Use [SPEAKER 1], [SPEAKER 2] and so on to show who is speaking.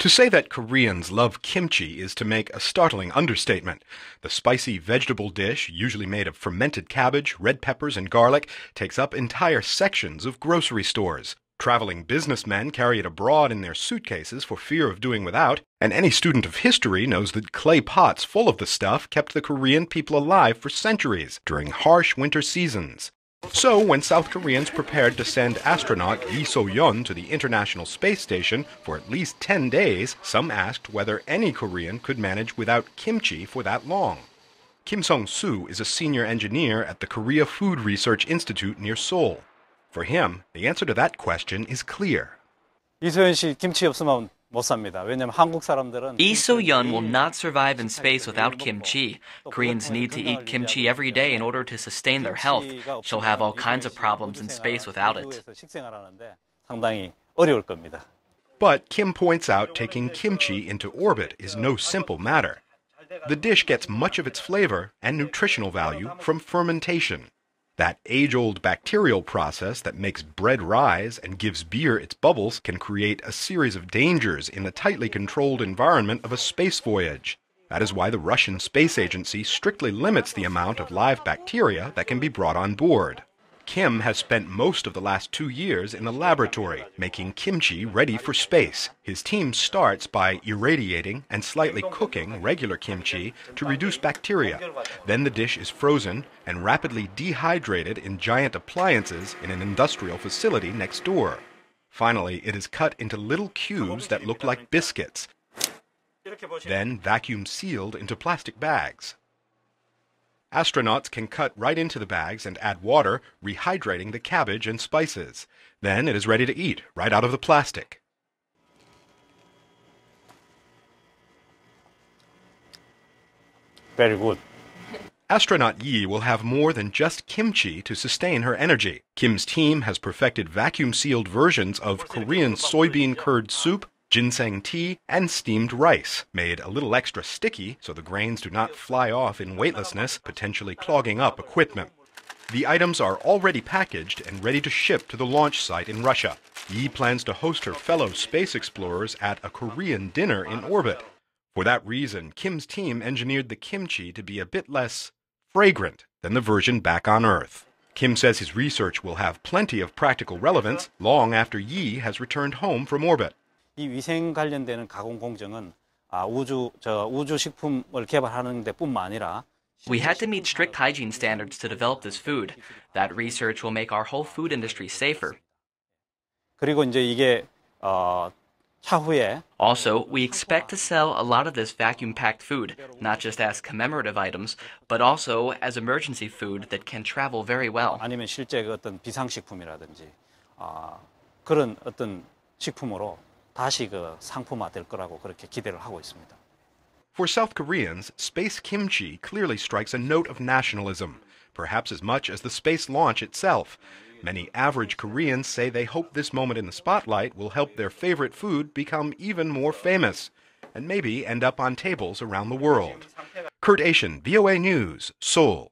[SPEAKER 1] To say that Koreans love kimchi is to make a startling understatement. The spicy vegetable dish, usually made of fermented cabbage, red peppers, and garlic, takes up entire sections of grocery stores. Traveling businessmen carry it abroad in their suitcases for fear of doing without, and any student of history knows that clay pots full of the stuff kept the Korean people alive for centuries during harsh winter seasons. So, when South Koreans prepared to send astronaut Yi So-yeon to the International Space Station for at least 10 days, some asked whether any Korean could manage without kimchi for that long. Kim Sung-soo is a senior engineer at the Korea Food Research Institute near Seoul. For him, the answer to that question is clear.
[SPEAKER 2] 이소연 씨 김치 없으면 못 삽니다. 왜냐면 한국 사람들은
[SPEAKER 3] Yi So-yeon will not survive in space without kimchi. Koreans need to eat kimchi every day in order to sustain their health. She'll have all kinds of problems in space without it.
[SPEAKER 2] 상당히 어려울 겁니다.
[SPEAKER 1] But Kim points out taking kimchi into orbit is no simple matter. The dish gets much of its flavor and nutritional value from fermentation. That age-old bacterial process that makes bread rise and gives beer its bubbles can create a series of dangers in the tightly controlled environment of a space voyage. That is why the Russian Space Agency strictly limits the amount of live bacteria that can be brought on board. Kim has spent most of the last 2 years in the laboratory, making kimchi ready for space. His team starts by irradiating and slightly cooking regular kimchi to reduce bacteria. Then the dish is frozen and rapidly dehydrated in giant appliances in an industrial facility next door. Finally, it is cut into little cubes that look like biscuits, then vacuum sealed into plastic bags. Astronauts can cut right into the bags and add water, rehydrating the cabbage and spices. Then it is ready to eat, right out of the plastic.
[SPEAKER 2] Very good.
[SPEAKER 1] Astronaut Yi will have more than just kimchi to sustain her energy. Kim's team has perfected vacuum-sealed versions of Korean soybean curd soup, ginseng tea, and steamed rice, made a little extra sticky so the grains do not fly off in weightlessness, potentially clogging up equipment. The items are already packaged and ready to ship to the launch site in Russia. Yi plans to host her fellow space explorers at a Korean dinner in orbit. For that reason, Kim's team engineered the kimchi to be a bit less fragrant than the version back on Earth. Kim says his research will have plenty of practical relevance long after Yi has returned home from orbit.
[SPEAKER 2] 이 위생 관련되는 가공 공정은 우주 식품을 개발하는 데뿐만 아니라
[SPEAKER 3] We had to meet strict hygiene standards to develop this food. That research will make our whole food industry safer.
[SPEAKER 2] 그리고 이제 이게 차후에
[SPEAKER 3] Also, we expect to sell a lot of this vacuum-packed food, not just as commemorative items, but also as emergency food that can travel very well.
[SPEAKER 2] 아니면 실제 어떤 비상식품이라든지 그런 어떤 식품으로 다시 상품화될 거라고 그렇게 기대를 하고 있습니다.
[SPEAKER 1] For South Koreans, space kimchi clearly strikes a note of nationalism, perhaps as much as the space launch itself. Many average Koreans say they hope this moment in the spotlight will help their favorite food become even more famous, and maybe end up on tables around the world. Kurt Asian, VOA News, Seoul.